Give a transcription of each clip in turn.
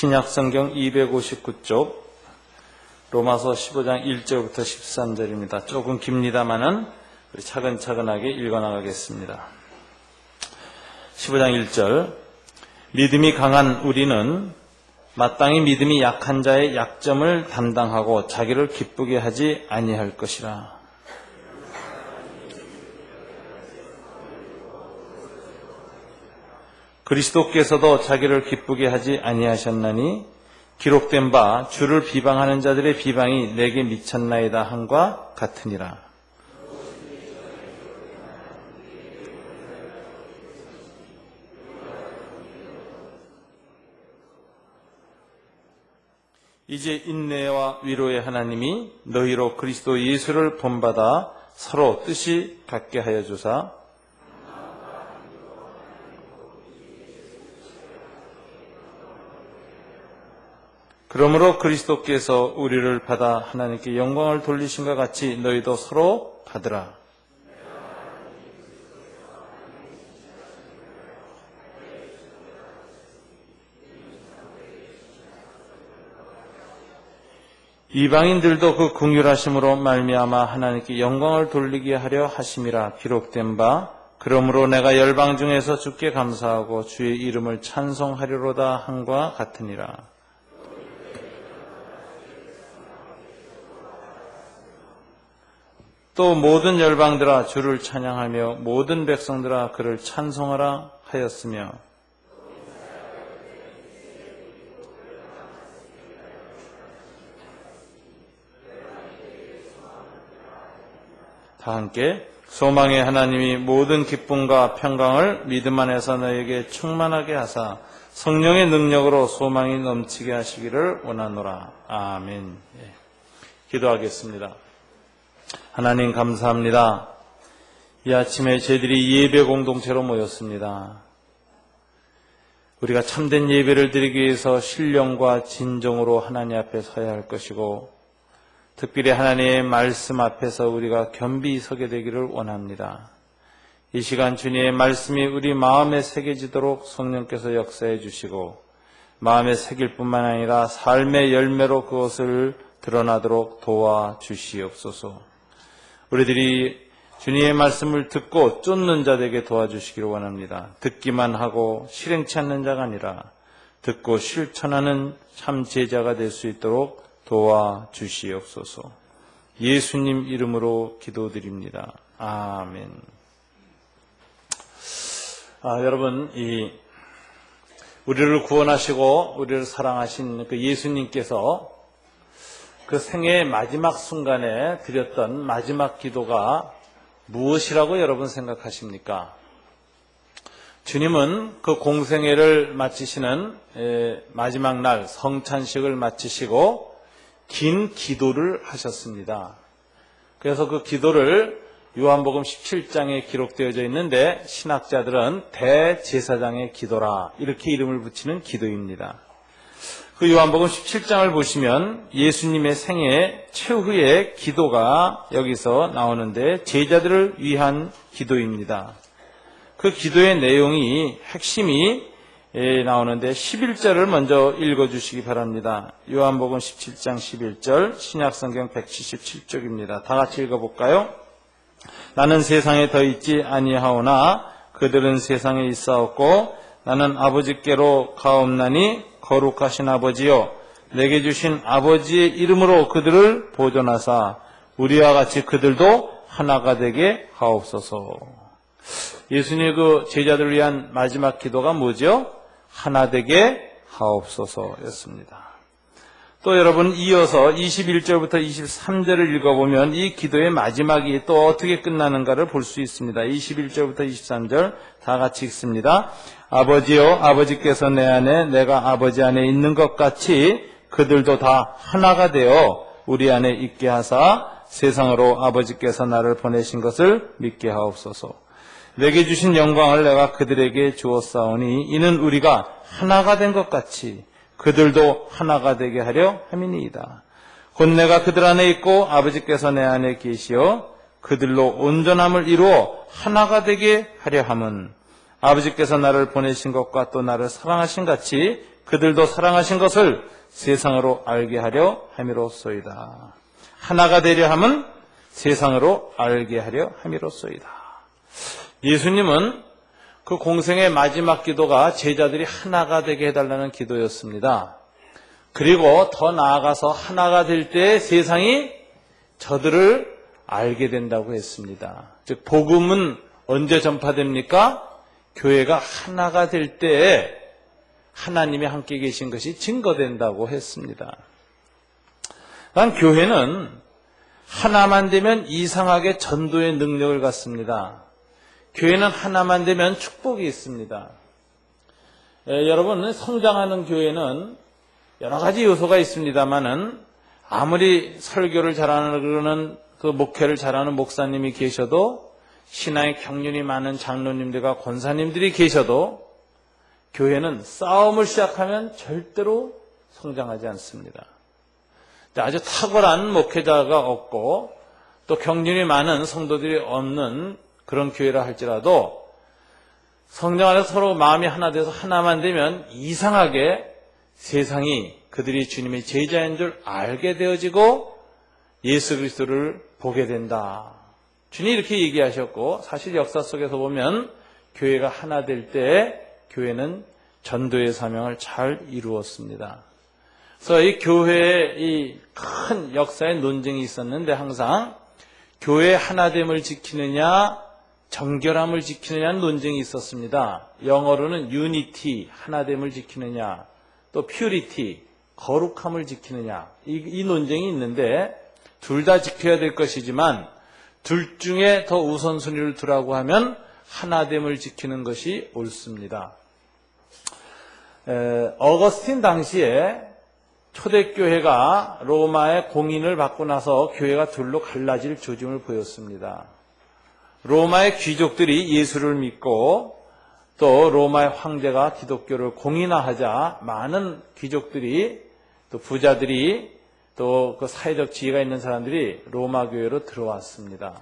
신약성경 259쪽 로마서 15장 1절부터 13절입니다. 조금 깁니다마는 차근차근하게 읽어나가겠습니다. 15장 1절 믿음이 강한 우리는 마땅히 믿음이 약한 자의 약점을 담당하고 자기를 기쁘게 하지 아니할 것이라. 그리스도께서도 자기를 기쁘게 하지 아니하셨나니 기록된 바 주를 비방하는 자들의 비방이 내게 미쳤나이다 함과 같으니라. 이제 인내와 위로의 하나님이 너희로 그리스도 예수를 본받아 서로 뜻이 같게 하여 주사 그러므로 그리스도께서 우리를 받아 하나님께 영광을 돌리신과 같이 너희도 서로 받으라. 이방인들도 그 긍휼하심으로 말미암아 하나님께 영광을 돌리게 하려 하심이라 기록된 바 그러므로 내가 열방 중에서 주께 감사하고 주의 이름을 찬송하리로다 함과 같으니라. 또 모든 열방들아 주를 찬양하며 모든 백성들아 그를 찬송하라 하였으며 다 함께 소망의 하나님이 모든 기쁨과 평강을 믿음 안에서 너에게 충만하게 하사 성령의 능력으로 소망이 넘치게 하시기를 원하노라. 아멘. 기도하겠습니다. 하나님 감사합니다. 이 아침에 저희들이 예배 공동체로 모였습니다. 우리가 참된 예배를 드리기 위해서 신령과 진정으로 하나님 앞에 서야 할 것이고 특별히 하나님의 말씀 앞에서 우리가 겸비 서게 되기를 원합니다. 이 시간 주님의 말씀이 우리 마음에 새겨지도록 성령께서 역사해 주시고 마음에 새길 뿐만 아니라 삶의 열매로 그것을 드러나도록 도와주시옵소서. 우리들이 주님의 말씀을 듣고 쫓는 자들에게 도와주시기를 원합니다. 듣기만 하고 실행치 않는 자가 아니라 듣고 실천하는 참 제자가 될 수 있도록 도와주시옵소서. 예수님 이름으로 기도드립니다. 아멘. 여러분, 우리를 구원하시고 우리를 사랑하신 그 예수님께서 그 생애의 마지막 순간에 드렸던 마지막 기도가 무엇이라고 여러분 생각하십니까? 주님은 그 공생애를 마치시는 마지막 날 성찬식을 마치시고 긴 기도를 하셨습니다. 그래서 그 기도를 요한복음 17장에 기록되어져 있는데 신학자들은 대제사장의 기도라 이렇게 이름을 붙이는 기도입니다. 그 요한복음 17장을 보시면 예수님의 생애 최후의 기도가 여기서 나오는데 제자들을 위한 기도입니다. 그 기도의 내용이 핵심이 나오는데 11절을 먼저 읽어주시기 바랍니다. 요한복음 17장 11절 신약성경 177쪽입니다. 다 같이 읽어볼까요? 나는 세상에 더 있지 아니하오나 그들은 세상에 있사옵고 나는 아버지께로 가옵나니 거룩하신 아버지여 내게 주신 아버지의 이름으로 그들을 보존하사 우리와 같이 그들도 하나가 되게 하옵소서. 예수님의 그 제자들을 위한 마지막 기도가 뭐죠? 하나 되게 하옵소서였습니다. 또 여러분 이어서 21절부터 23절을 읽어보면 이 기도의 마지막이 또 어떻게 끝나는가를 볼 수 있습니다. 21절부터 23절 다 같이 읽습니다. 아버지여 아버지께서 내 안에 내가 아버지 안에 있는 것 같이 그들도 다 하나가 되어 우리 안에 있게 하사 세상으로 아버지께서 나를 보내신 것을 믿게 하옵소서. 내게 주신 영광을 내가 그들에게 주었사오니 이는 우리가 하나가 된 것 같이 그들도 하나가 되게 하려 함이니이다. 곧 내가 그들 안에 있고 아버지께서 내 안에 계시어 그들로 온전함을 이루어 하나가 되게 하려 함은 아버지께서 나를 보내신 것과 또 나를 사랑하신 같이 그들도 사랑하신 것을 세상으로 알게 하려 함이로소이다. 하나가 되려 함은 세상으로 알게 하려 함이로소이다. 예수님은 그 공생의 마지막 기도가 제자들이 하나가 되게 해달라는 기도였습니다. 그리고 더 나아가서 하나가 될 때 세상이 저들을 알게 된다고 했습니다. 즉 복음은 언제 전파됩니까? 교회가 하나가 될 때에 하나님이 함께 계신 것이 증거된다고 했습니다. 난 교회는 하나만 되면 이상하게 전도의 능력을 갖습니다. 교회는 하나만 되면 축복이 있습니다. 여러분, 성장하는 교회는 여러 가지 요소가 있습니다만은 아무리 설교를 잘하는 그 목회를 잘하는 목사님이 계셔도 신앙의 경륜이 많은 장로님들과 권사님들이 계셔도 교회는 싸움을 시작하면 절대로 성장하지 않습니다. 아주 탁월한 목회자가 없고 또 경륜이 많은 성도들이 없는 그런 교회라 할지라도 성령 안에서 서로 마음이 하나 돼서 하나만 되면 이상하게 세상이 그들이 주님의 제자인 줄 알게 되어지고 예수 그리스도를 보게 된다. 주님이 이렇게 얘기하셨고 사실 역사 속에서 보면 교회가 하나 될 때 교회는 전도의 사명을 잘 이루었습니다. 그래서 이 교회의 이 큰 역사의 논쟁이 있었는데 항상 교회 하나됨을 지키느냐 정결함을 지키느냐는 논쟁이 있었습니다. 영어로는 unity, 하나됨을 지키느냐, 또 purity, 거룩함을 지키느냐, 이 논쟁이 있는데 둘 다 지켜야 될 것이지만 둘 중에 더 우선순위를 두라고 하면 하나됨을 지키는 것이 옳습니다. 어거스틴 당시에 초대교회가 로마의 공인을 받고 나서 교회가 둘로 갈라질 조짐을 보였습니다. 로마의 귀족들이 예수를 믿고 또 로마의 황제가 기독교를 공인화하자 많은 귀족들이 또 부자들이 또 그 사회적 지위가 있는 사람들이 로마 교회로 들어왔습니다.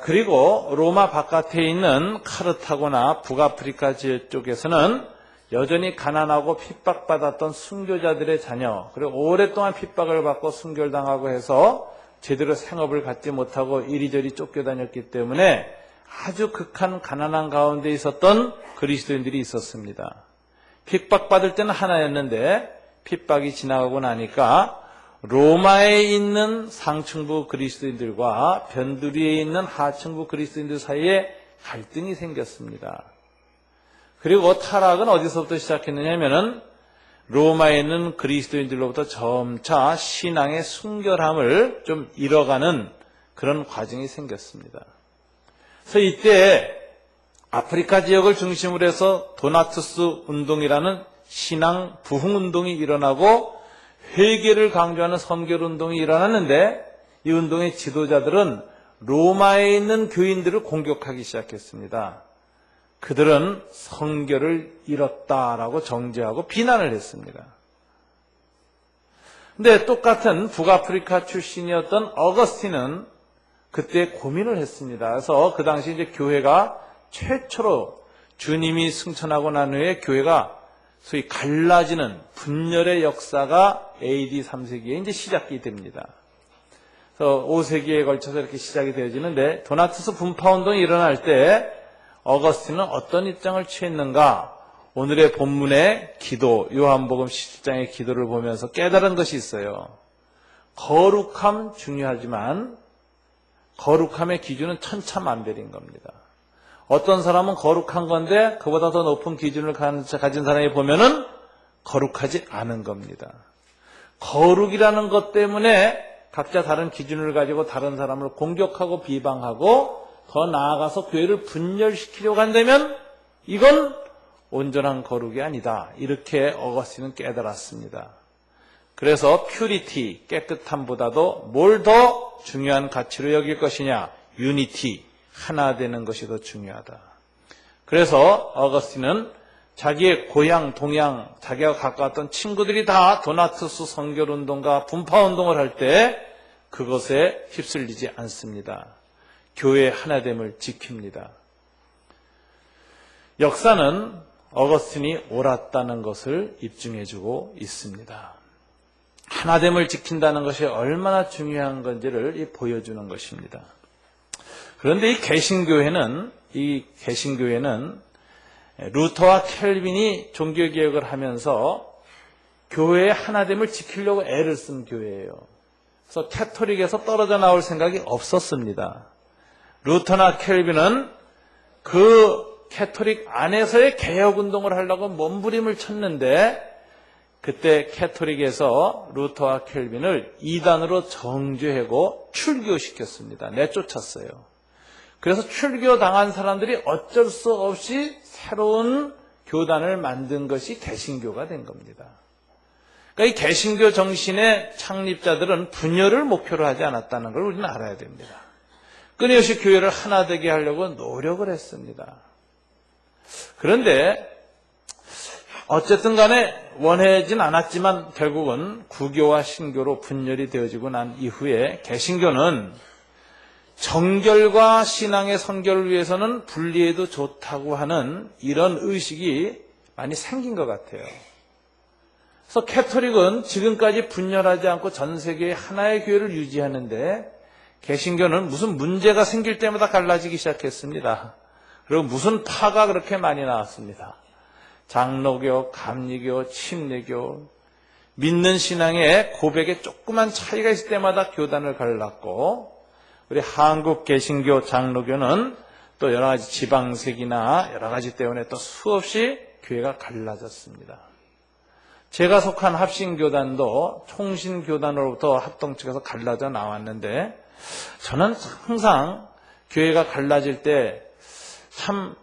그리고 로마 바깥에 있는 카르타고나 북아프리카 지역 쪽에서는 여전히 가난하고 핍박받았던 순교자들의 자녀, 그리고 오랫동안 핍박을 받고 순교당하고 해서 제대로 생업을 갖지 못하고 이리저리 쫓겨다녔기 때문에 아주 극한 가난한 가운데 있었던 그리스도인들이 있었습니다. 핍박받을 때는 하나였는데 핍박이 지나가고 나니까 로마에 있는 상층부 그리스도인들과 변두리에 있는 하층부 그리스도인들 사이에 갈등이 생겼습니다. 그리고 타락은 어디서부터 시작했느냐 하면은 로마에 있는 그리스도인들로부터 점차 신앙의 순결함을 좀 잃어가는 그런 과정이 생겼습니다. 그래서 이때 아프리카 지역을 중심으로 해서 도나투스 운동이라는 신앙 부흥 운동이 일어나고 회개를 강조하는 선결 운동이 일어났는데 이 운동의 지도자들은 로마에 있는 교인들을 공격하기 시작했습니다. 그들은 성결을 잃었다라고 정죄하고 비난을 했습니다. 근데 똑같은 북아프리카 출신이었던 어거스틴은 그때 고민을 했습니다. 그래서 그 당시 이제 교회가 최초로 주님이 승천하고 난 후에 교회가 소위 갈라지는 분열의 역사가 AD 3세기에 이제 시작이 됩니다. 그래서 5세기에 걸쳐서 이렇게 시작이 되어지는데 도나투스 분파 운동이 일어날 때 어거스틴은 어떤 입장을 취했는가? 오늘의 본문의 기도, 요한복음 17장의 기도를 보면서 깨달은 것이 있어요. 거룩함 중요하지만 거룩함의 기준은 천차만별인 겁니다. 어떤 사람은 거룩한 건데 그보다 더 높은 기준을 가진 사람이 보면은 거룩하지 않은 겁니다. 거룩이라는 것 때문에 각자 다른 기준을 가지고 다른 사람을 공격하고 비방하고 더 나아가서 교회를 분열시키려고 한다면 이건 온전한 거룩이 아니다. 이렇게 어거스틴은 깨달았습니다. 그래서 퓨리티, 깨끗함보다도 뭘 더 중요한 가치로 여길 것이냐? 유니티, 하나 되는 것이 더 중요하다. 그래서 어거스틴은 자기의 고향, 동양, 자기가 가까웠던 친구들이 다 도나투스 성결운동과 분파운동을 할 때 그것에 휩쓸리지 않습니다. 교회의 하나됨을 지킵니다. 역사는 어거스틴이 옳았다는 것을 입증해주고 있습니다. 하나됨을 지킨다는 것이 얼마나 중요한 건지를 보여주는 것입니다. 그런데 이 개신교회는 루터와 켈빈이 종교개혁을 하면서 교회의 하나됨을 지키려고 애를 쓴 교회예요. 그래서 캐토릭에서 떨어져 나올 생각이 없었습니다. 루터나 켈빈은 그 캐토릭 안에서의 개혁운동을 하려고 몸부림을 쳤는데 그때 캐토릭에서 루터와 켈빈을 이단으로 정죄하고 출교시켰습니다. 내쫓았어요. 그래서 출교당한 사람들이 어쩔 수 없이 새로운 교단을 만든 것이 개신교가 된 겁니다. 그러니까 이 개신교 정신의 창립자들은 분열을 목표로 하지 않았다는 걸 우리는 알아야 됩니다. 끊임없이 교회를 하나 되게 하려고 노력을 했습니다. 그런데 어쨌든 간에 원하진 않았지만 결국은 구교와 신교로 분열이 되어지고 난 이후에 개신교는 정결과 신앙의 선결을 위해서는 분리해도 좋다고 하는 이런 의식이 많이 생긴 것 같아요. 그래서 캐토릭은 지금까지 분열하지 않고 전 세계에 하나의 교회를 유지하는데 개신교는 무슨 문제가 생길 때마다 갈라지기 시작했습니다. 그리고 무슨 파가 그렇게 많이 나왔습니다. 장로교, 감리교, 침례교, 믿는 신앙의 고백에 조그만 차이가 있을 때마다 교단을 갈랐고 우리 한국 개신교 장로교는 또 여러 가지 지방색이나 여러 가지 때문에 또 수없이 교회가 갈라졌습니다. 제가 속한 합신교단도 총신교단으로부터 합동측에서 갈라져 나왔는데 저는 항상 교회가 갈라질 때 참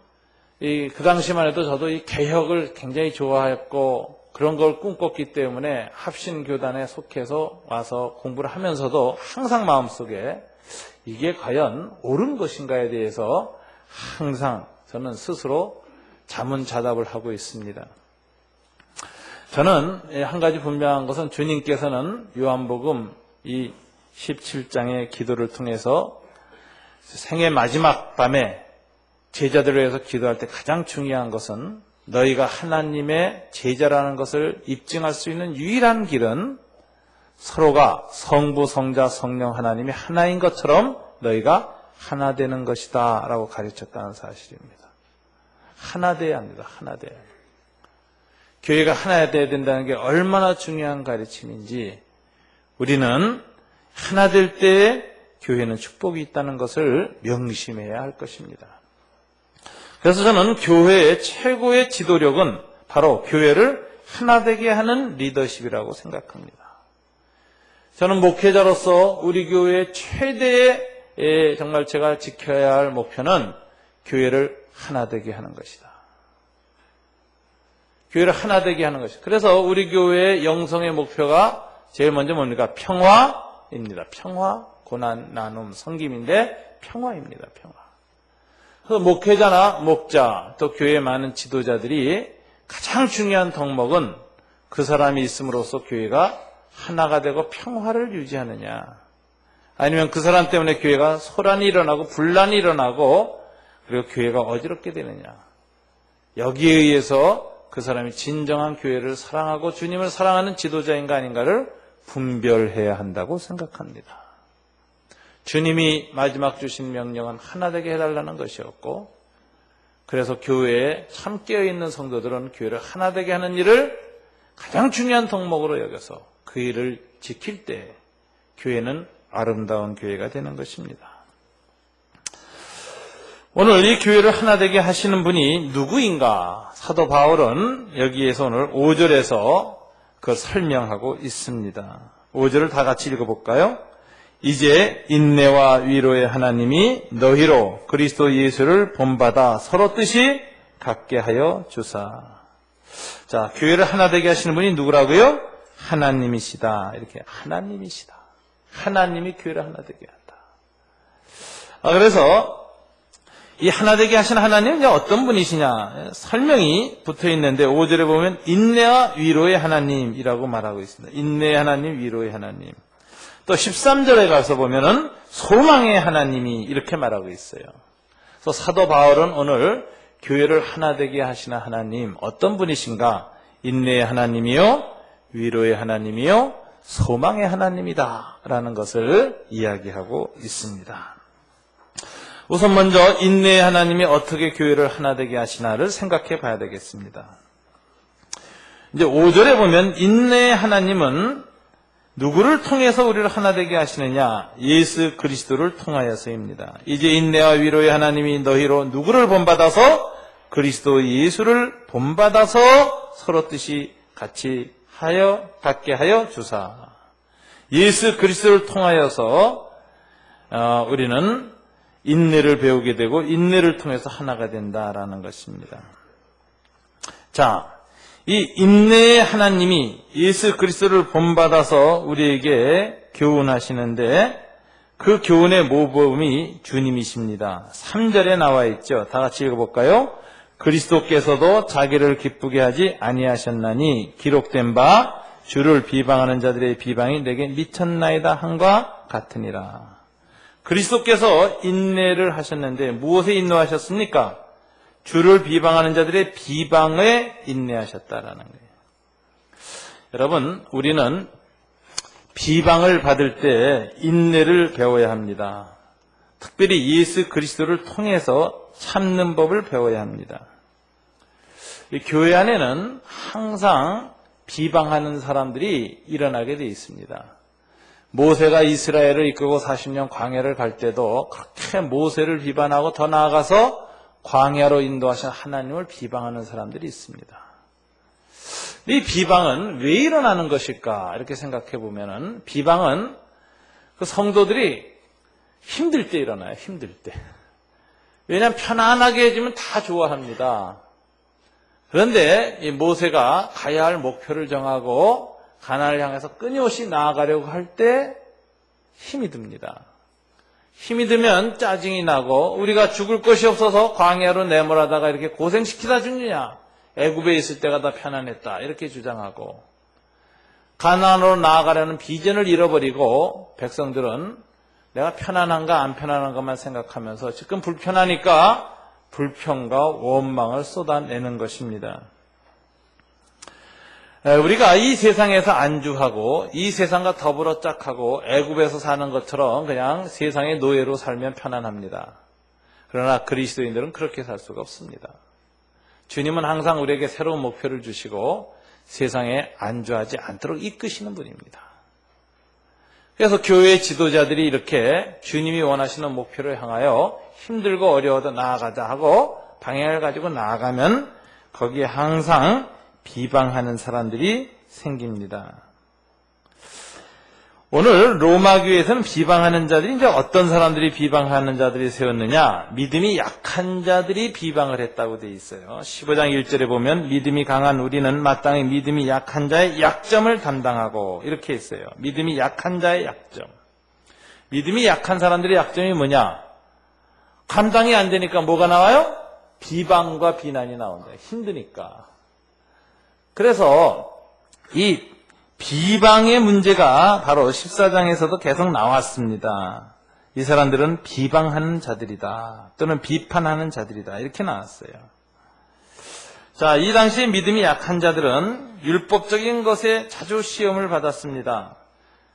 그 당시만 해도 저도 이 개혁을 굉장히 좋아했고 그런 걸 꿈꿨기 때문에 합신교단에 속해서 와서 공부를 하면서도 항상 마음속에 이게 과연 옳은 것인가에 대해서 항상 저는 스스로 자문자답을 하고 있습니다. 저는 한 가지 분명한 것은 주님께서는 요한복음 이 17장의 기도를 통해서 생애 마지막 밤에 제자들을 위해서 기도할 때 가장 중요한 것은 너희가 하나님의 제자라는 것을 입증할 수 있는 유일한 길은 서로가 성부, 성자, 성령 하나님이 하나인 것처럼 너희가 하나 되는 것이다 라고 가르쳤다는 사실입니다. 하나 돼야 합니다. 하나 돼야 합니다. 교회가 하나 돼야 된다는 게 얼마나 중요한 가르침인지 우리는 하나 될 때에 교회는 축복이 있다는 것을 명심해야 할 것입니다. 그래서 저는 교회의 최고의 지도력은 바로 교회를 하나 되게 하는 리더십이라고 생각합니다. 저는 목회자로서 우리 교회의 최대의 정말 제가 지켜야 할 목표는 교회를 하나 되게 하는 것이다. 교회를 하나 되게 하는 것이다. 그래서 우리 교회의 영성의 목표가 제일 먼저 뭡니까? 평화입니다. 평화, 고난, 나눔, 섬김인데 평화입니다. 평화. 그래서 목회자나 목자, 또 교회의 많은 지도자들이 가장 중요한 덕목은 그 사람이 있음으로써 교회가 하나가 되고 평화를 유지하느냐, 아니면 그 사람 때문에 교회가 소란이 일어나고 분란이 일어나고 그리고 교회가 어지럽게 되느냐, 여기에 의해서 그 사람이 진정한 교회를 사랑하고 주님을 사랑하는 지도자인가 아닌가를 분별해야 한다고 생각합니다. 주님이 마지막 주신 명령은 하나 되게 해달라는 것이었고, 그래서 교회에 참 깨어있는 성도들은 교회를 하나 되게 하는 일을 가장 중요한 덕목으로 여겨서 그 일을 지킬 때 교회는 아름다운 교회가 되는 것입니다. 오늘 이 교회를 하나 되게 하시는 분이 누구인가? 사도 바울은 여기에서 오늘 5절에서 그걸 설명하고 있습니다. 5절을 다 같이 읽어볼까요? 이제 인내와 위로의 하나님이 너희로 그리스도 예수를 본받아 서로 뜻이 같게 하여 주사. 자, 교회를 하나 되게 하시는 분이 누구라고요? 하나님이시다. 이렇게 하나님이시다. 하나님이 교회를 하나 되게 한다. 그래서 이 하나 되게 하신 하나님은 어떤 분이시냐? 설명이 붙어 있는데 5절에 보면 인내와 위로의 하나님이라고 말하고 있습니다. 인내의 하나님, 위로의 하나님. 또 13절에 가서 보면은 소망의 하나님이 이렇게 말하고 있어요. 그래서 사도 바울은 오늘 교회를 하나 되게 하시는 하나님 어떤 분이신가? 인내의 하나님이요, 위로의 하나님이요, 소망의 하나님이다 라는 것을 이야기하고 있습니다. 우선 먼저 인내의 하나님이 어떻게 교회를 하나 되게 하시나를 생각해 봐야 되겠습니다. 이제 5절에 보면 인내의 하나님은 누구를 통해서 우리를 하나 되게 하시느냐? 예수 그리스도를 통하여서입니다. 이제 인내와 위로의 하나님이 너희로 누구를 본받아서? 그리스도 예수를 본받아서 서로 뜻이 같이 갖게 하여 주사. 예수 그리스도를 통하여서 우리는 인내를 배우게 되고 인내를 통해서 하나가 된다라는 것입니다. 자, 이 인내의 하나님이 예수 그리스도를 본받아서 우리에게 교훈하시는데 그 교훈의 모범이 주님이십니다. 3절에 나와 있죠. 다 같이 읽어볼까요? 그리스도께서도 자기를 기쁘게 하지 아니하셨나니 기록된 바 주를 비방하는 자들의 비방이 내게 미쳤나이다 함과 같으니라. 그리스도께서 인내를 하셨는데 무엇에 인내하셨습니까? 주를 비방하는 자들의 비방에 인내하셨다라는 거예요. 여러분, 우리는 비방을 받을 때 인내를 배워야 합니다. 특별히 예수 그리스도를 통해서 참는 법을 배워야 합니다. 이 교회 안에는 항상 비방하는 사람들이 일어나게 되어 있습니다. 모세가 이스라엘을 이끌고 40년 광야를 갈 때도 그렇게 모세를 비방하고 더 나아가서 광야로 인도하신 하나님을 비방하는 사람들이 있습니다. 이 비방은 왜 일어나는 것일까? 이렇게 생각해 보면은 비방은 그 성도들이 힘들 때 일어나요. 힘들 때. 왜냐하면 편안하게 해주면 다 좋아합니다. 그런데 이 모세가 가야 할 목표를 정하고 가나안을 향해서 끊임없이 나아가려고 할 때 힘이 듭니다. 힘이 들면 짜증이 나고 우리가 죽을 것이 없어서 광야로 내몰아다가 이렇게 고생시키다 죽느냐? 애굽에 있을 때가 더 편안했다. 이렇게 주장하고 가나안으로 나아가려는 비전을 잃어버리고 백성들은 내가 편안한가 안 편안한가만 생각하면서 지금 불편하니까 불평과 원망을 쏟아내는 것입니다. 우리가 이 세상에서 안주하고 이 세상과 더불어 짝하고 애굽에서 사는 것처럼 그냥 세상의 노예로 살면 편안합니다. 그러나 그리스도인들은 그렇게 살 수가 없습니다. 주님은 항상 우리에게 새로운 목표를 주시고 세상에 안주하지 않도록 이끄시는 분입니다. 그래서 교회의 지도자들이 이렇게 주님이 원하시는 목표를 향하여 힘들고 어려워도 나아가자 하고 방향을 가지고 나아가면 거기에 항상 비방하는 사람들이 생깁니다. 오늘 로마 교회에서는 비방하는 자들이 이제 어떤 사람들이 비방하는 자들이 세웠느냐? 믿음이 약한 자들이 비방을 했다고 되어 있어요. 15장 1절에 보면 믿음이 강한 우리는 마땅히 믿음이 약한 자의 약점을 담당하고 이렇게 있어요. 믿음이 약한 자의 약점. 믿음이 약한 사람들의 약점이 뭐냐? 감당이 안 되니까 뭐가 나와요? 비방과 비난이 나온다. 힘드니까. 그래서 이 비방의 문제가 바로 14장에서도 계속 나왔습니다. 이 사람들은 비방하는 자들이다. 또는 비판하는 자들이다. 이렇게 나왔어요. 자, 이 당시에 믿음이 약한 자들은 율법적인 것에 자주 시험을 받았습니다.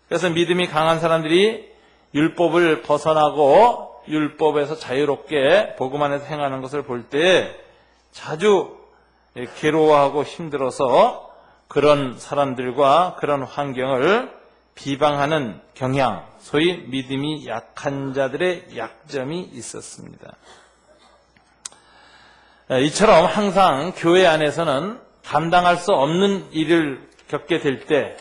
그래서 믿음이 강한 사람들이 율법을 벗어나고 율법에서 자유롭게 복음 안에서 행하는 것을 볼 때 자주 괴로워하고 힘들어서 그런 사람들과 그런 환경을 비방하는 경향, 소위 믿음이 약한 자들의 약점이 있었습니다. 이처럼 항상 교회 안에서는 감당할 수 없는 일을 겪게 될 때,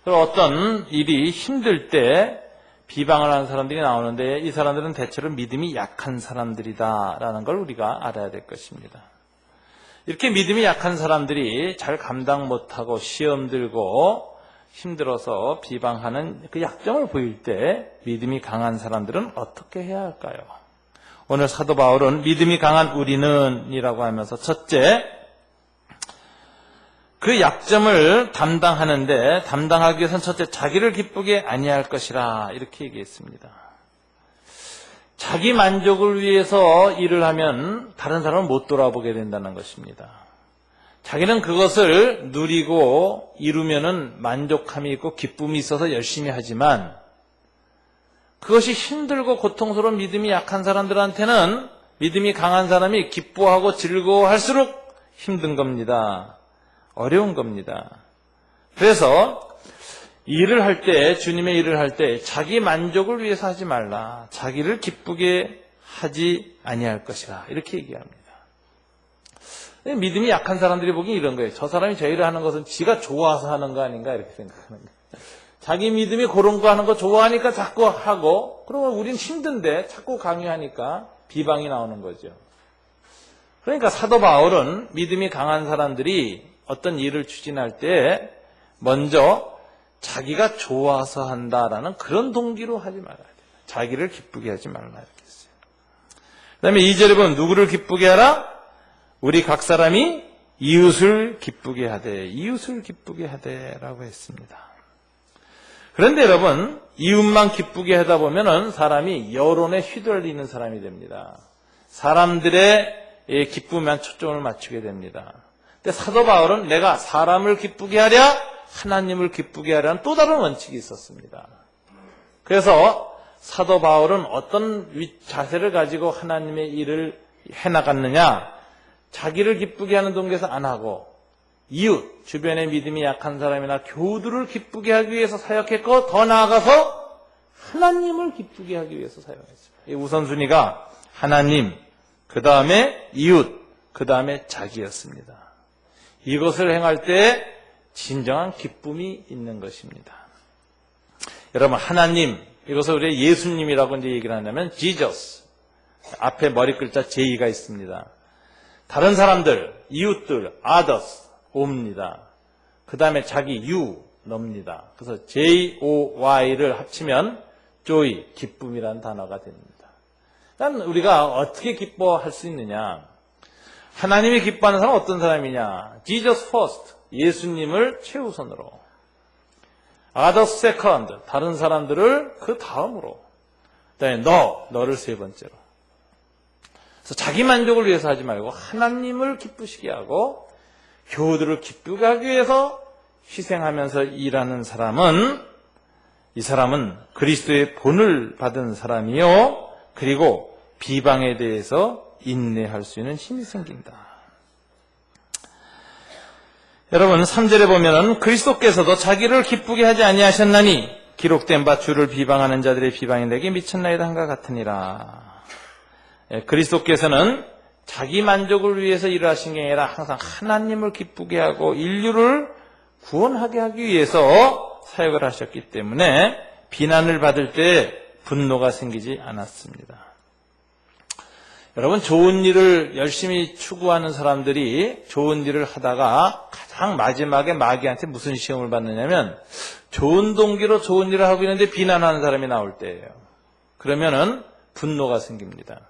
어떤 일이 힘들 때 비방을 하는 사람들이 나오는데 이 사람들은 대체로 믿음이 약한 사람들이다라는 걸 우리가 알아야 될 것입니다. 이렇게 믿음이 약한 사람들이 잘 감당 못하고 시험 들고 힘들어서 비방하는 그 약점을 보일 때 믿음이 강한 사람들은 어떻게 해야 할까요? 오늘 사도 바울은 믿음이 강한 우리는 이라고 하면서 첫째, 그 약점을 담당하기 위해서는 첫째 자기를 기쁘게 아니할 것이라 이렇게 얘기했습니다. 자기 만족을 위해서 일을 하면 다른 사람을 못 돌아보게 된다는 것입니다. 자기는 그것을 누리고 이루면은 만족함이 있고 기쁨이 있어서 열심히 하지만 그것이 힘들고 고통스러운 믿음이 약한 사람들한테는 믿음이 강한 사람이 기뻐하고 즐거워할수록 힘든 겁니다. 어려운 겁니다. 그래서 일을 할 때, 주님의 일을 할 때 자기 만족을 위해서 하지 말라. 자기를 기쁘게 하지 아니할 것이라. 이렇게 얘기합니다. 믿음이 약한 사람들이 보기엔 이런 거예요. 저 사람이 저 일을 하는 것은 지가 좋아서 하는 거 아닌가 이렇게 생각하는 거예요. 자기 믿음이 그런 거 하는 거 좋아하니까 자꾸 하고, 그러면 우린 힘든데 자꾸 강요하니까 비방이 나오는 거죠. 그러니까 사도 바울은 믿음이 강한 사람들이 어떤 일을 추진할 때 먼저 자기가 좋아서 한다라는 그런 동기로 하지 말아야 돼요. 자기를 기쁘게 하지 말라 이렇게 했어요. 그 다음에 2절에 보면 누구를 기쁘게 하라? 우리 각 사람이 이웃을 기쁘게 하되, 이웃을 기쁘게 하되라고 했습니다. 그런데 여러분, 이웃만 기쁘게 하다 보면은 사람이 여론에 휘둘리는 사람이 됩니다. 사람들의 기쁨에만 초점을 맞추게 됩니다. 근데 사도 바울은 내가 사람을 기쁘게 하랴, 하나님을 기쁘게 하라는 또 다른 원칙이 있었습니다. 그래서 사도 바울은 어떤 자세를 가지고 하나님의 일을 해나갔느냐, 자기를 기쁘게 하는 동기에서 안 하고 이웃, 주변에 믿음이 약한 사람이나 교우들을 기쁘게 하기 위해서 사역했고, 더 나아가서 하나님을 기쁘게 하기 위해서 사역했습니다. 이 우선순위가 하나님, 그 다음에 이웃, 그 다음에 자기였습니다. 이것을 행할 때 진정한 기쁨이 있는 것입니다. 여러분, 하나님, 이것을 우리 예수님이라고 이제 얘기를 하냐면 Jesus, 앞에 머리 글자 J가 있습니다. 다른 사람들, 이웃들, others, O입니다. 그 다음에 자기 you, 너입니다. 그래서 J-O-Y를 합치면 joy, 기쁨이라는 단어가 됩니다. 그러니까 우리가 어떻게 기뻐할 수 있느냐? 하나님이 기뻐하는 사람은 어떤 사람이냐? Jesus first, 예수님을 최우선으로. others second, 다른 사람들을 그 다음으로. 그다음에 너를 세 번째로. 그래서 자기 만족을 위해서 하지 말고 하나님을 기쁘시게 하고 교우들을 기쁘게 하기 위해서 희생하면서 일하는 사람은, 이 사람은 그리스도의 본을 받은 사람이요, 그리고 비방에 대해서 인내할 수 있는 힘이 생긴다. 여러분, 3절에 보면은 그리스도께서도 자기를 기쁘게 하지 아니하셨나니 기록된 바 주를 비방하는 자들의 비방이 내게 미쳤나이다 한가 같으니라. 그리스도께서는 자기 만족을 위해서 일을 하신 게 아니라 항상 하나님을 기쁘게 하고 인류를 구원하게 하기 위해서 사역을 하셨기 때문에 비난을 받을 때 분노가 생기지 않았습니다. 여러분, 좋은 일을 열심히 추구하는 사람들이 좋은 일을 하다가 가장 마지막에 마귀한테 무슨 시험을 받느냐면 좋은 동기로 좋은 일을 하고 있는데 비난하는 사람이 나올 때예요. 그러면은 분노가 생깁니다.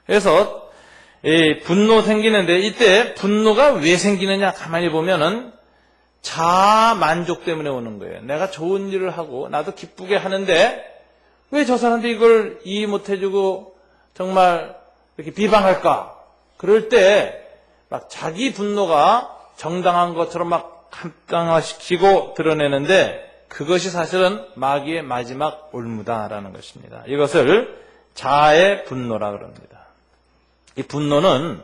그래서 분노 생기는데 이때 분노가 왜 생기느냐 가만히 보면은 자아 만족 때문에 오는 거예요. 내가 좋은 일을 하고 나도 기쁘게 하는데 왜 저 사람들이 이걸 이해 못 해주고 정말 이렇게 비방할까? 그럴 때 막 자기 분노가 정당한 것처럼 막 합당화시키고 드러내는데 그것이 사실은 마귀의 마지막 올무다라는 것입니다. 이것을 자아의 분노라 그럽니다. 이 분노는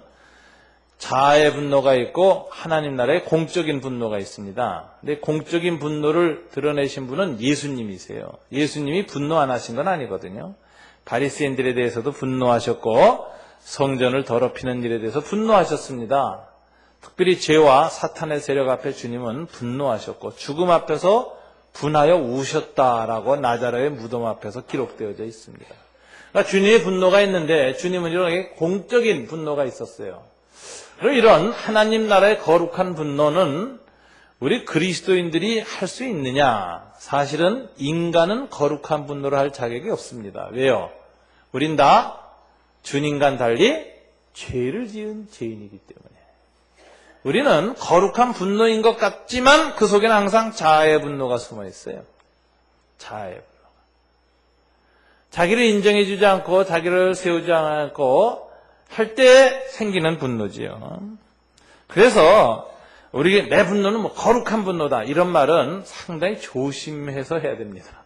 자아의 분노가 있고 하나님 나라의 공적인 분노가 있습니다. 근데 공적인 분노를 드러내신 분은 예수님이세요. 예수님이 분노 안 하신 건 아니거든요. 바리새인들에 대해서도 분노하셨고 성전을 더럽히는 일에 대해서 분노하셨습니다. 특별히 죄와 사탄의 세력 앞에 주님은 분노하셨고 죽음 앞에서 분하여 우셨다라고 나자로의 무덤 앞에서 기록되어져 있습니다. 그러니까 주님의 분노가 있는데 주님은 이런 공적인 분노가 있었어요. 그리고 이런 하나님 나라의 거룩한 분노는 우리 그리스도인들이 할 수 있느냐? 사실은 인간은 거룩한 분노를 할 자격이 없습니다. 왜요? 우린 다 주님과 달리 죄를 지은 죄인이기 때문에. 우리는 거룩한 분노인 것 같지만 그 속에는 항상 자아의 분노가 숨어 있어요. 자아의 분노가. 자기를 인정해주지 않고 자기를 세우지 않고 할 때 생기는 분노지요. 그래서 우리 내 분노는 뭐 거룩한 분노다 이런 말은 상당히 조심해서 해야 됩니다.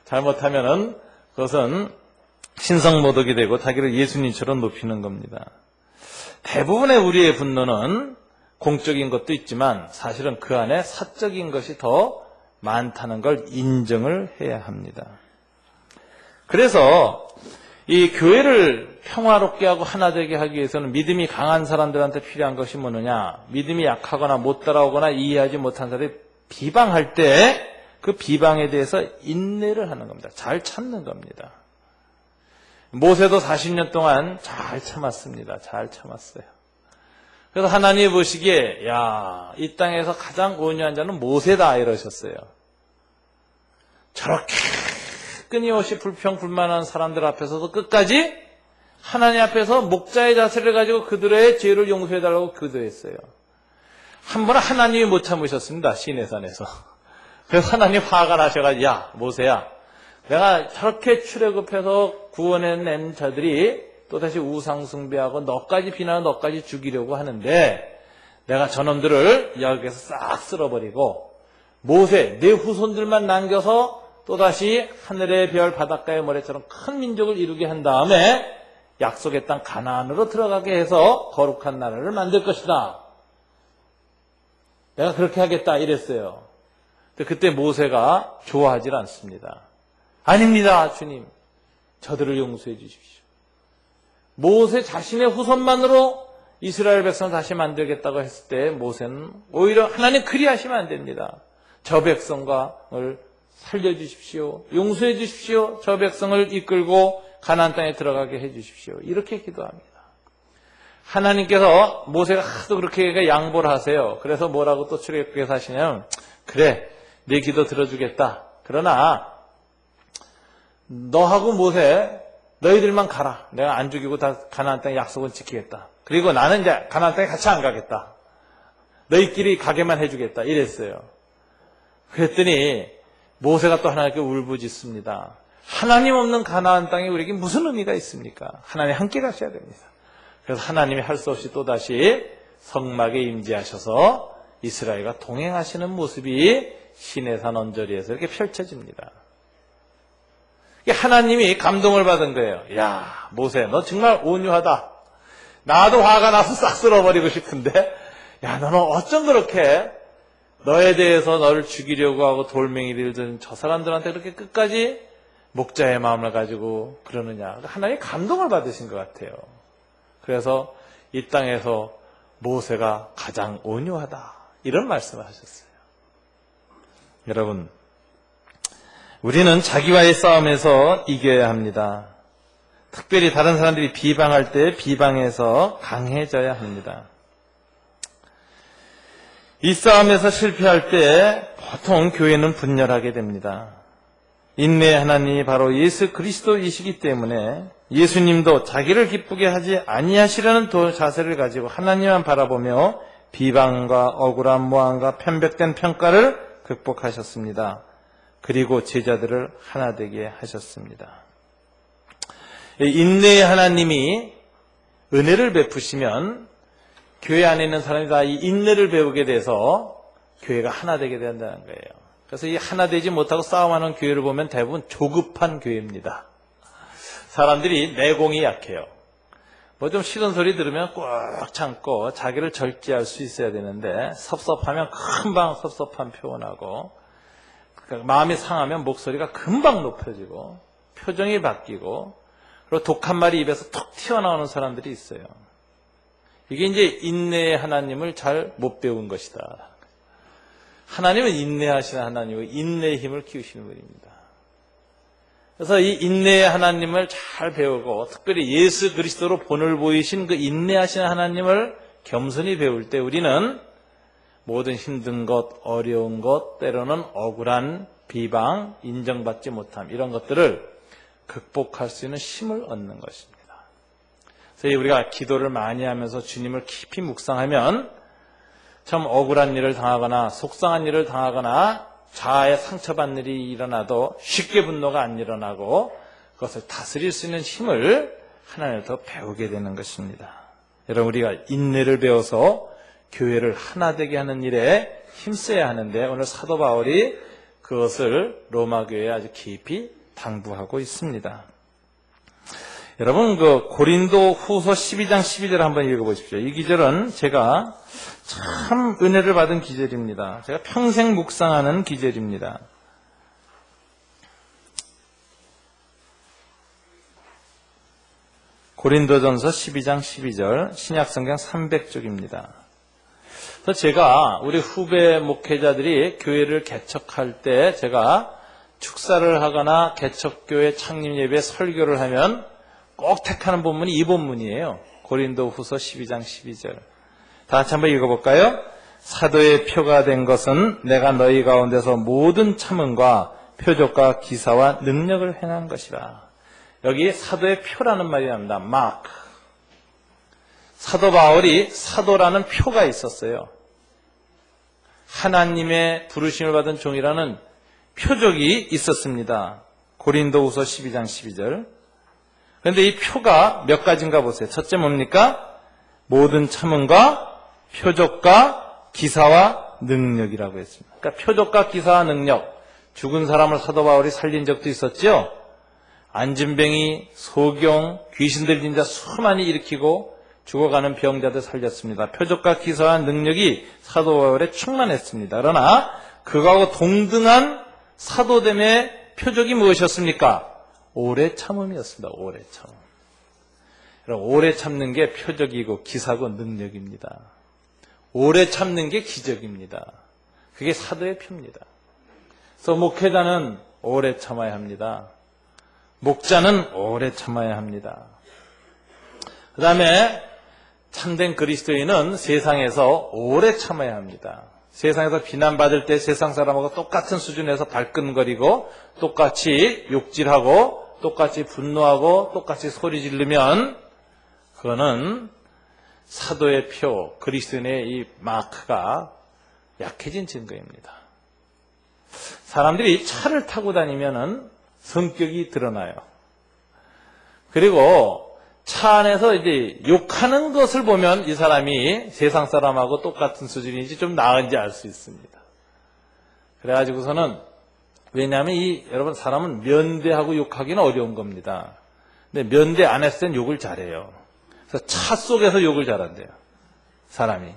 잘못하면은 그것은 신성모독이 되고 자기를 예수님처럼 높이는 겁니다. 대부분의 우리의 분노는 공적인 것도 있지만 사실은 그 안에 사적인 것이 더 많다는 걸 인정을 해야 합니다. 그래서 이 교회를 평화롭게 하고 하나 되게 하기 위해서는 믿음이 강한 사람들한테 필요한 것이 뭐느냐? 믿음이 약하거나 못 따라오거나 이해하지 못한 사람이 비방할 때 그 비방에 대해서 인내를 하는 겁니다. 잘 참는 겁니다. 모세도 40년 동안 잘 참았습니다. 잘 참았어요. 그래서 하나님이 보시기에 야, 이 땅에서 가장 온유한 자는 모세다 이러셨어요. 저렇게 끊임없이 불평불만한 사람들 앞에서도 끝까지 하나님 앞에서 목자의 자세를 가지고 그들의 죄를 용서해달라고 기도했어요. 한 번은 하나님이 못 참으셨습니다. 시내산에서. 그래서 하나님 화가 나셔가지고 야 모세야, 내가 저렇게 출애굽해서 구원해낸 자들이 또다시 우상숭배하고 너까지 비난하고 너까지 죽이려고 하는데 내가 저놈들을 여기에서 싹 쓸어버리고 모세 내 후손들만 남겨서 또다시 하늘의 별 바닷가의 모래처럼 큰 민족을 이루게 한 다음에 약속의 땅 가나안으로 들어가게 해서 거룩한 나라를 만들 것이다. 내가 그렇게 하겠다 이랬어요. 근데 그때 모세가 좋아하지 않습니다. 아닙니다, 주님. 저들을 용서해 주십시오. 모세 자신의 후손만으로 이스라엘 백성을 다시 만들겠다고 했을 때 모세는 오히려 하나님 그리하시면 안 됩니다. 저 백성을 살려주십시오. 용서해 주십시오. 저 백성을 이끌고 가나안 땅에 들어가게 해 주십시오. 이렇게 기도합니다. 하나님께서 모세가 하도 그렇게 양보를 하세요. 그래서 뭐라고 또 출애굽기에서 하시냐면 그래, 네 기도 들어주겠다. 그러나 너하고 모세 너희들만 가라. 내가 안 죽이고 다 가나안 땅의 약속은 지키겠다. 그리고 나는 이제 가나안 땅에 같이 안 가겠다. 너희끼리 가게만 해주겠다. 이랬어요. 그랬더니 모세가 또 하나님께 울부짖습니다. 하나님 없는 가나안 땅에 우리에게 무슨 의미가 있습니까? 하나님 함께 가셔야 됩니다. 그래서 하나님이 할 수 없이 또다시 성막에 임재하셔서 이스라엘과 동행하시는 모습이 시내산 언저리에서 이렇게 펼쳐집니다. 하나님이 감동을 받은 거예요. 야, 모세 너 정말 온유하다. 나도 화가 나서 싹 쓸어버리고 싶은데 야, 너는 어쩜 그렇게 너에 대해서 너를 죽이려고 하고 돌멩이를 든 저 사람들한테 그렇게 끝까지 목자의 마음을 가지고 그러느냐. 하나님이 감동을 받으신 것 같아요. 그래서 이 땅에서 모세가 가장 온유하다 이런 말씀을 하셨어요. 여러분, 우리는 자기와의 싸움에서 이겨야 합니다. 특별히 다른 사람들이 비방할 때 비방에서 강해져야 합니다. 이 싸움에서 실패할 때 보통 교회는 분열하게 됩니다. 인내의 하나님이 바로 예수 그리스도이시기 때문에 예수님도 자기를 기쁘게 하지 아니하시려는 자세를 가지고 하나님만 바라보며 비방과 억울한 모함과 편백된 평가를 극복하셨습니다. 그리고 제자들을 하나 되게 하셨습니다. 인내의 하나님이 은혜를 베푸시면 교회 안에 있는 사람이 다 이 인내를 배우게 돼서 교회가 하나 되게 된다는 거예요. 그래서 이 하나 되지 못하고 싸움하는 교회를 보면 대부분 조급한 교회입니다. 사람들이 내공이 약해요. 뭐 좀 싫은 소리 들으면 꽉 참고 자기를 절제할 수 있어야 되는데 섭섭하면 금방 섭섭함 표현하고 마음이 상하면 목소리가 금방 높아지고 표정이 바뀌고 그리고 독한 말이 입에서 툭 튀어나오는 사람들이 있어요. 이게 이제 인내의 하나님을 잘 못 배운 것이다. 하나님은 인내하시는 하나님이고 인내의 힘을 키우시는 분입니다. 그래서 이 인내의 하나님을 잘 배우고 특별히 예수 그리스도로 본을 보이신 그 인내하시는 하나님을 겸손히 배울 때 우리는 모든 힘든 것, 어려운 것, 때로는 억울한 비방, 인정받지 못함 이런 것들을 극복할 수 있는 힘을 얻는 것입니다. 그래서 우리가 기도를 많이 하면서 주님을 깊이 묵상하면 참 억울한 일을 당하거나 속상한 일을 당하거나 자아에 상처받는 일이 일어나도 쉽게 분노가 안 일어나고 그것을 다스릴 수 있는 힘을 하나님부터 배우게 되는 것입니다. 여러분, 우리가 인내를 배워서 교회를 하나 되게 하는 일에 힘써야 하는데, 오늘 사도 바울이 그것을 로마 교회에 아주 깊이 당부하고 있습니다. 여러분, 고린도 후서 12장 12절 한번 읽어보십시오. 이 기절은 제가 참 은혜를 받은 기절입니다. 제가 평생 묵상하는 기절입니다. 고린도전서 12장 12절, 신약성경 300쪽입니다. 그래서 제가 우리 후배 목회자들이 교회를 개척할 때 제가 축사를 하거나 개척교회 창립 예배 설교를 하면 꼭 택하는 본문이 이 본문이에요. 고린도 후서 12장 12절. 다 같이 한번 읽어볼까요? 사도의 표가 된 것은 내가 너희 가운데서 모든 참음과 표적과 기사와 능력을 행한 것이라. 여기 사도의 표라는 말이 납니다. 마크. 사도 바울이 사도라는 표가 있었어요. 하나님의 부르심을 받은 종이라는 표적이 있었습니다. 고린도후서 12장 12절. 그런데 이 표가 몇 가지인가 보세요. 첫째 뭡니까? 모든 참음과 표적과 기사와 능력이라고 했습니다. 그러니까 표적과 기사와 능력. 죽은 사람을 사도 바울이 살린 적도 있었죠. 안진뱅이, 소경, 귀신 들린 자 수많이 일으키고 죽어가는 병자들 살렸습니다. 표적과 기사와 능력이 사도 바울에 충만했습니다. 그러나 그거하고 동등한 사도됨의 표적이 무엇이었습니까? 오래 참음이었습니다. 오래 참음. 오래 참는 게 표적이고 기사고 능력입니다. 오래 참는 게 기적입니다. 그게 사도의 표입니다. 그래서 목회자는 오래 참아야 합니다. 목자는 오래 참아야 합니다. 그 다음에 참된 그리스도인은 세상에서 오래 참아야 합니다. 세상에서 비난받을 때 세상 사람하고 똑같은 수준에서 발끈거리고 똑같이 욕질하고 똑같이 분노하고 똑같이 소리 지르면 그거는 사도의 표, 그리스도인의 이 마크가 약해진 증거입니다. 사람들이 차를 타고 다니면은 성격이 드러나요. 그리고 차 안에서 이제 욕하는 것을 보면 이 사람이 세상 사람하고 똑같은 수준인지 좀 나은지 알 수 있습니다. 그래가지고서는, 왜냐하면 여러분 사람은 면대하고 욕하기는 어려운 겁니다. 근데 면대 안 했을 땐 욕을 잘해요. 그래서 차 속에서 욕을 잘한대요. 사람이.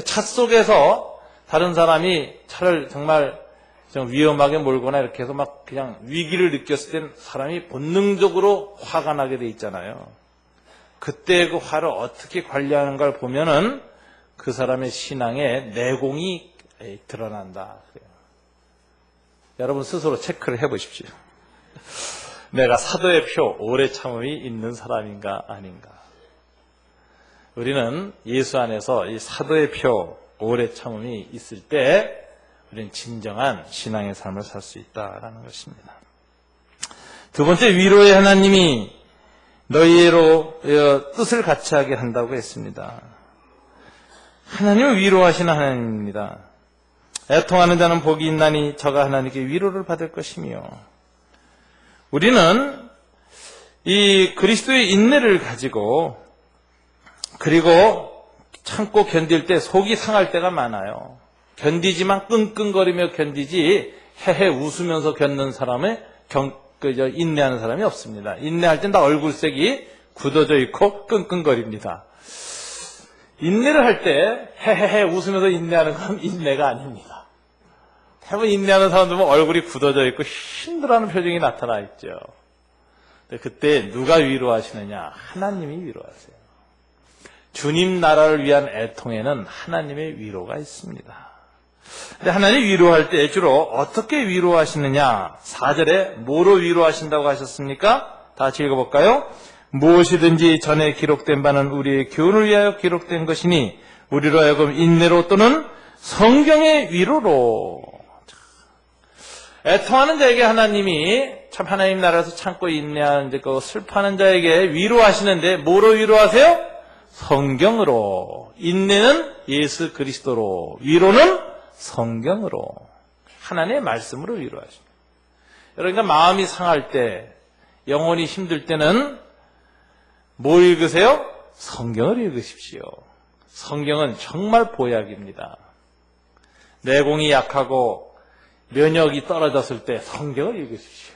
차 속에서 다른 사람이 차를 정말 좀 위험하게 몰거나 이렇게 해서 막 그냥 위기를 느꼈을 땐 사람이 본능적으로 화가 나게 돼 있잖아요. 그때 그 화를 어떻게 관리하는 걸 보면은 그 사람의 신앙에 내공이 드러난다. 그래요. 여러분 스스로 체크를 해보십시오. 내가 사도의 표, 오래 참음이 있는 사람인가 아닌가. 우리는 예수 안에서 이 사도의 표, 오래 참음이 있을 때 우리는 진정한 신앙의 삶을 살 수 있다라는 것입니다. 두 번째, 위로의 하나님이 너희로 뜻을 같이 하게 한다고 했습니다. 하나님은 위로하시는 하나님입니다. 애통하는 자는 복이 있나니 저가 하나님께 위로를 받을 것이며, 우리는 이 그리스도의 인내를 가지고 그리고 참고 견딜 때 속이 상할 때가 많아요. 견디지만 끙끙거리며 견디지 헤헤 웃으면서 견는 사람의 인내하는 사람이 없습니다. 인내할 땐 다 얼굴색이 굳어져 있고 끙끙거립니다. 인내를 할 때 헤헤헤 웃으면서 인내하는 건 인내가 아닙니다. 대부분 인내하는 사람들 보면 얼굴이 굳어져 있고 힘들어하는 표정이 나타나 있죠. 근데 그때 누가 위로하시느냐? 하나님이 위로하세요. 주님 나라를 위한 애통에는 하나님의 위로가 있습니다. 근데 하나님 위로할 때 주로 어떻게 위로하시느냐? 4절에 뭐로 위로하신다고 하셨습니까? 다 같이 읽어볼까요? 무엇이든지 전에 기록된 바는 우리의 교훈을 위하여 기록된 것이니 우리로 하여금 인내로 또는 성경의 위로로. 애통하는 자에게 하나님이 참 하나님 나라에서 참고 인내하는 그 슬퍼하는 자에게 위로하시는데 뭐로 위로하세요? 성경으로. 인내는 예수 그리스도로, 위로는 성경으로, 하나님의 말씀으로 위로하십니다. 그러니까 마음이 상할 때, 영혼이 힘들 때는 뭘 읽으세요? 성경을 읽으십시오. 성경은 정말 보약입니다. 내공이 약하고 면역이 떨어졌을 때 성경을 읽으십시오.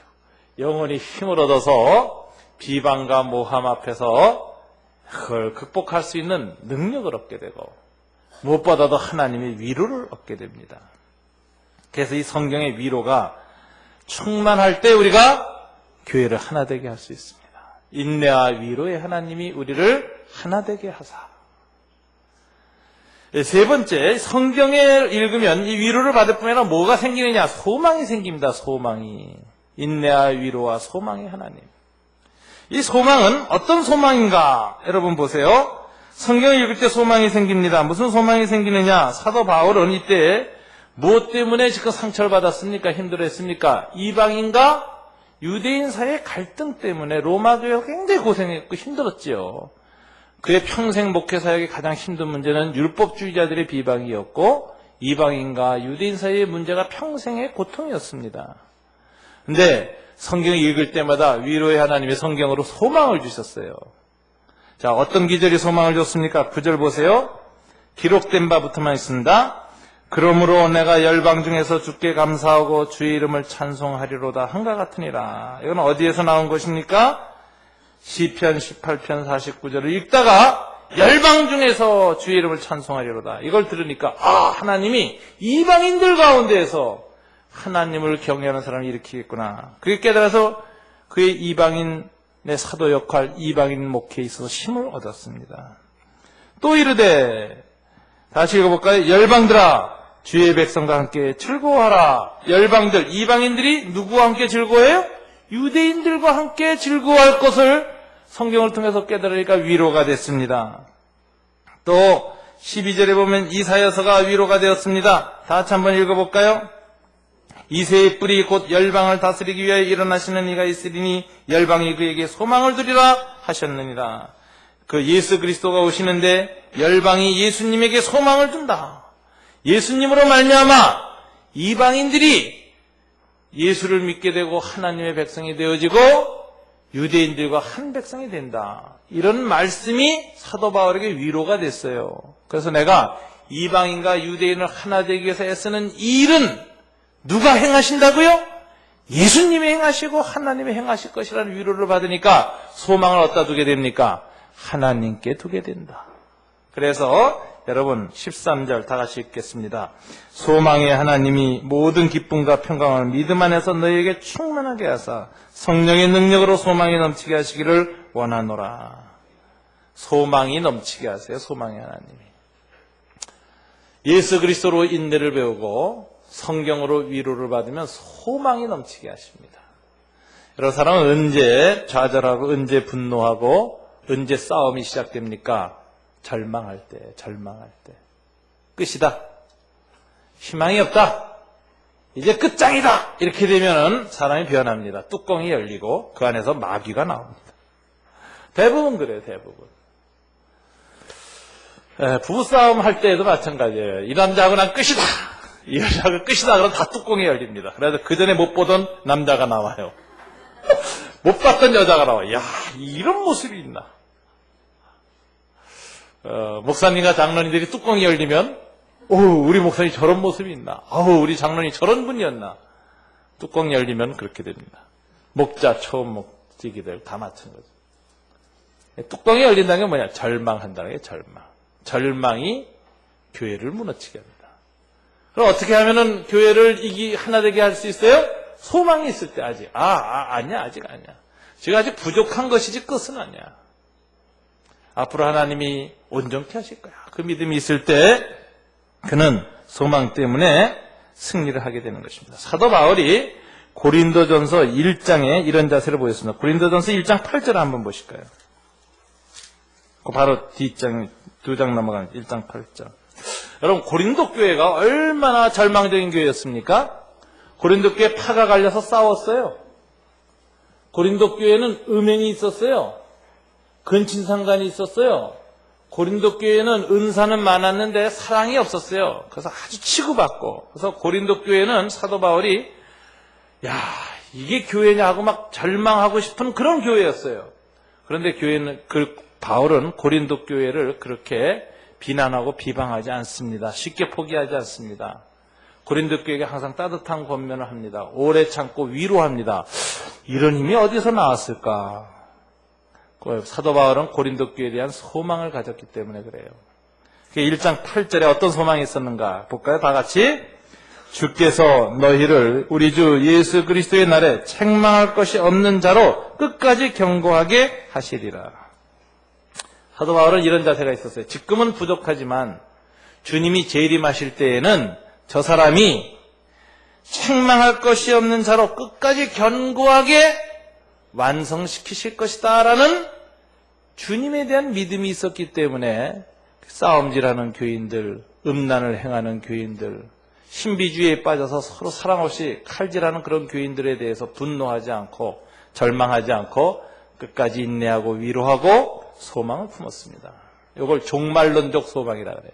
영혼이 힘을 얻어서 비방과 모함 앞에서 그걸 극복할 수 있는 능력을 얻게 되고 무엇보다도 하나님의 위로를 얻게 됩니다. 그래서 이 성경의 위로가 충만할 때 우리가 교회를 하나 되게 할 수 있습니다. 인내와 위로의 하나님이 우리를 하나 되게 하사. 세 번째, 성경을 읽으면 이 위로를 받을 뿐만 아니라 뭐가 생기느냐? 소망이 생깁니다. 소망이. 인내와 위로와 소망의 하나님. 이 소망은 어떤 소망인가? 여러분 보세요. 성경을 읽을 때 소망이 생깁니다. 무슨 소망이 생기느냐? 사도 바울은 이때 무엇 때문에 지금 상처를 받았습니까? 힘들어했습니까? 이방인과 유대인 사이의 갈등 때문에 로마 교회가 굉장히 고생했고 힘들었지요. 그의 평생 목회 사역의 가장 힘든 문제는 율법주의자들의 비방이었고 이방인과 유대인 사이의 문제가 평생의 고통이었습니다. 근데 성경을 읽을 때마다 위로의 하나님의 성경으로 소망을 주셨어요. 자, 어떤 기절이 소망을 줬습니까? 9절 보세요. 기록된 바부터만 있습니다. 그러므로 내가 열방 중에서 주께 감사하고 주의 이름을 찬송하리로다 한과 같으니라. 이건 어디에서 나온 것입니까? 시편 18편 49절을 읽다가 열방 중에서 주의 이름을 찬송하리로다. 이걸 들으니까 하나님이 이방인들 가운데에서 하나님을 경외하는 사람을 일으키겠구나. 그게 깨달아서 그의 이방인의 사도 역할, 이방인 목회에 있어서 힘을 얻었습니다. 또 이르되 다시 읽어볼까요? 열방들아 주의 백성과 함께 즐거워하라. 열방들, 이방인들이 누구와 함께 즐거워해요? 유대인들과 함께 즐거워할 것을 성경을 통해서 깨달으니까 위로가 됐습니다. 또 12절에 보면 이사야서가 위로가 되었습니다. 다 같이 한번 읽어볼까요? 이새의 뿔이 곧 열방을 다스리기 위하여 일어나시는 이가 있으리니 열방이 그에게 소망을 두리라 하셨느니라. 그 예수 그리스도가 오시는데 열방이 예수님에게 소망을 둔다. 예수님으로 말미암아 이방인들이 예수를 믿게 되고 하나님의 백성이 되어지고 유대인들과 한 백성이 된다. 이런 말씀이 사도 바울에게 위로가 됐어요. 그래서 내가 이방인과 유대인을 하나 되기 위해서 애쓰는 이 일은 누가 행하신다고요? 예수님이 행하시고 하나님이 행하실 것이라는 위로를 받으니까 소망을 어디다 두게 됩니까? 하나님께 두게 된다. 그래서 여러분 13절 다 같이 읽겠습니다. 소망의 하나님이 모든 기쁨과 평강을 믿음 안에서 너희에게 충만하게 하사 성령의 능력으로 소망이 넘치게 하시기를 원하노라. 소망이 넘치게 하세요. 소망의 하나님이. 예수 그리스도로 인내를 배우고 성경으로 위로를 받으면 소망이 넘치게 하십니다. 여러분 사람은 언제 좌절하고 언제 분노하고 언제 싸움이 시작됩니까? 절망할 때. 끝이다. 희망이 없다. 이제 끝장이다. 이렇게 되면 사람이 변합니다. 뚜껑이 열리고 그 안에서 마귀가 나옵니다. 대부분 그래요. 대부분. 부부싸움 할 때에도 마찬가지예요. 이 남자하고 난 끝이다. 이 여자하고 끝이다. 그럼 다 뚜껑이 열립니다. 그래서 그 전에 못 보던 남자가 나와요. 못 봤던 여자가 나와요. 야, 이런 모습이 있나. 목사님과 장로님들이 뚜껑이 열리면 우리 목사님 저런 모습이 있나. 우리 장로님 저런 분이었나. 뚜껑 열리면 그렇게 됩니다. 목자, 초목지기들 다 마찬가지. 뚜껑이 열린다는 게 뭐냐? 절망한다는 게 절망. 절망이 교회를 무너뜨리게 합니다. 그럼 어떻게 하면은 교회를 하나 되게 할 수 있어요? 소망이 있을 때 아직. 아니야. 아직 아니야. 지금 아직 부족한 것이지 끝은 아니야. 앞으로 하나님이 온전케 하실 거야. 그 믿음이 있을 때 그는 소망 때문에 승리를 하게 되는 것입니다. 사도 바울이 고린도전서 1장에 이런 자세를 보였습니다. 고린도전서 1장 8절 한번 보실까요? 바로 뒷장 2장 넘어가는 1장 8절. 여러분 고린도 교회가 얼마나 절망적인 교회였습니까? 고린도 교회 파가 갈려서 싸웠어요. 고린도 교회는 음행이 있었어요. 근친상간이 있었어요. 고린도 교회는 은사는 많았는데 사랑이 없었어요. 그래서 아주 치고받고. 그래서 고린도 교회는 사도 바울이 이게 교회냐 하고 막 절망하고 싶은 그런 교회였어요. 그런데 바울은 고린도 교회를 그렇게 비난하고 비방하지 않습니다. 쉽게 포기하지 않습니다. 고린도 교회에게 항상 따뜻한 권면을 합니다. 오래 참고 위로합니다. 이런 힘이 어디서 나왔을까? 사도 바울은 고린도 교회에 대한 소망을 가졌기 때문에 그래요. 1장 8절에 어떤 소망이 있었는가 볼까요? 다 같이. 주께서 너희를 우리 주 예수 그리스도의 날에 책망할 것이 없는 자로 끝까지 경고하게 하시리라. 사도 바울은 이런 자세가 있었어요. 지금은 부족하지만 주님이 재림하실 때에는 저 사람이 책망할 것이 없는 자로 끝까지 견고하게 완성시키실 것이다 라는 주님에 대한 믿음이 있었기 때문에 싸움질하는 교인들, 음란을 행하는 교인들, 신비주의에 빠져서 서로 사랑 없이 칼질하는 그런 교인들에 대해서 분노하지 않고 절망하지 않고 끝까지 인내하고 위로하고 소망을 품었습니다. 이걸 종말론적 소망이라 그래요.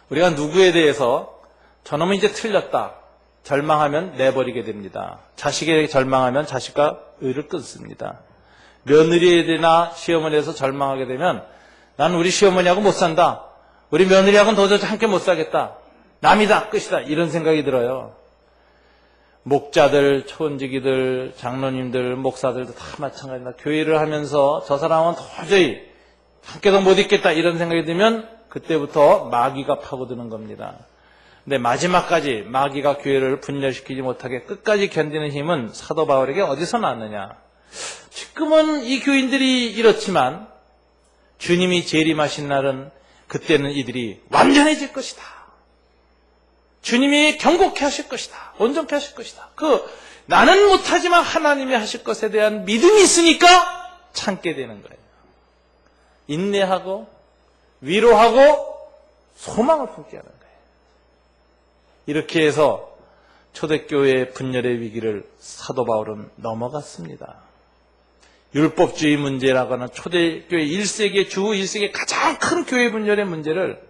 우리가 누구에 대해서 저놈은 이제 틀렸다 절망하면 내버리게 됩니다. 자식에게 절망하면 자식과 의를 끊습니다. 며느리에 대나 시어머니에서 절망하게 되면 난 우리 시어머니하고 못 산다. 우리 며느리하고는 도저히 함께 못 살겠다. 남이다, 끝이다. 이런 생각이 들어요. 목자들, 초원지기들, 장로님들, 목사들도 다 마찬가지입니다. 교회를 하면서 저 사람은 도저히 함께도 못 있겠다 이런 생각이 들면 그때부터 마귀가 파고드는 겁니다. 근데 마지막까지 마귀가 교회를 분열시키지 못하게 끝까지 견디는 힘은 사도 바울에게 어디서 났느냐. 지금은 이 교인들이 이렇지만 주님이 재림하신 날은 그때는 이들이 완전해질 것이다. 주님이 경고케 하실 것이다. 온전케 하실 것이다. 나는 못하지만 하나님이 하실 것에 대한 믿음이 있으니까 참게 되는 거예요. 인내하고 위로하고 소망을 품게 하는 거예요. 이렇게 해서 초대교회의 분열의 위기를 사도 바울은 넘어갔습니다. 율법주의 문제라고 하는 초대교회 1세기 주 1세기 가장 큰 교회 분열의 문제를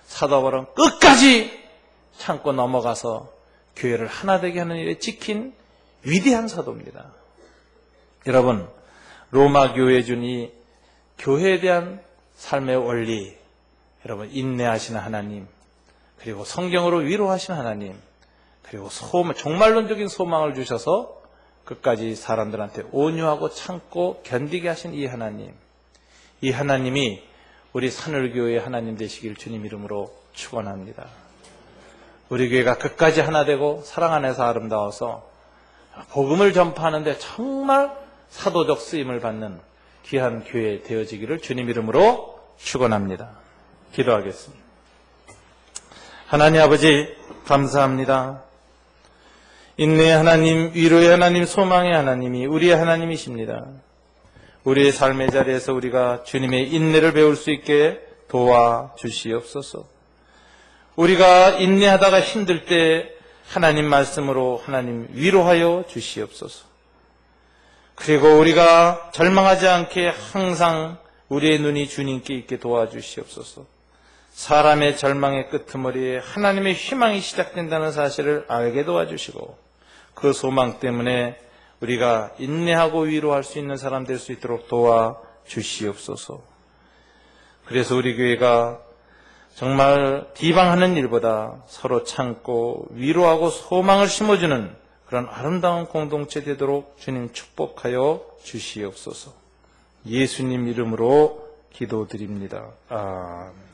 사도 바울은 끝까지 참고 넘어가서 교회를 하나 되게 하는 일에 지킨 위대한 사도입니다. 여러분, 로마 교회에 준 이 교회에 대한 삶의 원리, 여러분 인내하시는 하나님, 그리고 성경으로 위로하시는 하나님, 그리고 종말론적인 소망을 주셔서 끝까지 사람들한테 온유하고 참고 견디게 하신 이 하나님, 이 하나님이 우리 산울교회의 하나님 되시길 주님 이름으로 축원합니다. 우리 교회가 끝까지 하나 되고 사랑 안에서 아름다워서 복음을 전파하는데 정말 사도적 쓰임을 받는 귀한 교회 되어지기를 주님 이름으로 축원합니다. 기도하겠습니다. 하나님 아버지 감사합니다. 인내의 하나님, 위로의 하나님, 소망의 하나님이 우리의 하나님이십니다. 우리의 삶의 자리에서 우리가 주님의 인내를 배울 수 있게 도와주시옵소서. 우리가 인내하다가 힘들 때 하나님 말씀으로 하나님 위로하여 주시옵소서. 그리고 우리가 절망하지 않게 항상 우리의 눈이 주님께 있게 도와주시옵소서. 사람의 절망의 끄트머리에 하나님의 희망이 시작된다는 사실을 알게 도와주시고 그 소망 때문에 우리가 인내하고 위로할 수 있는 사람 될 수 있도록 도와주시옵소서. 그래서 우리 교회가 정말 비방하는 일보다 서로 참고 위로하고 소망을 심어주는 그런 아름다운 공동체 되도록 주님 축복하여 주시옵소서. 예수님 이름으로 기도드립니다. 아멘.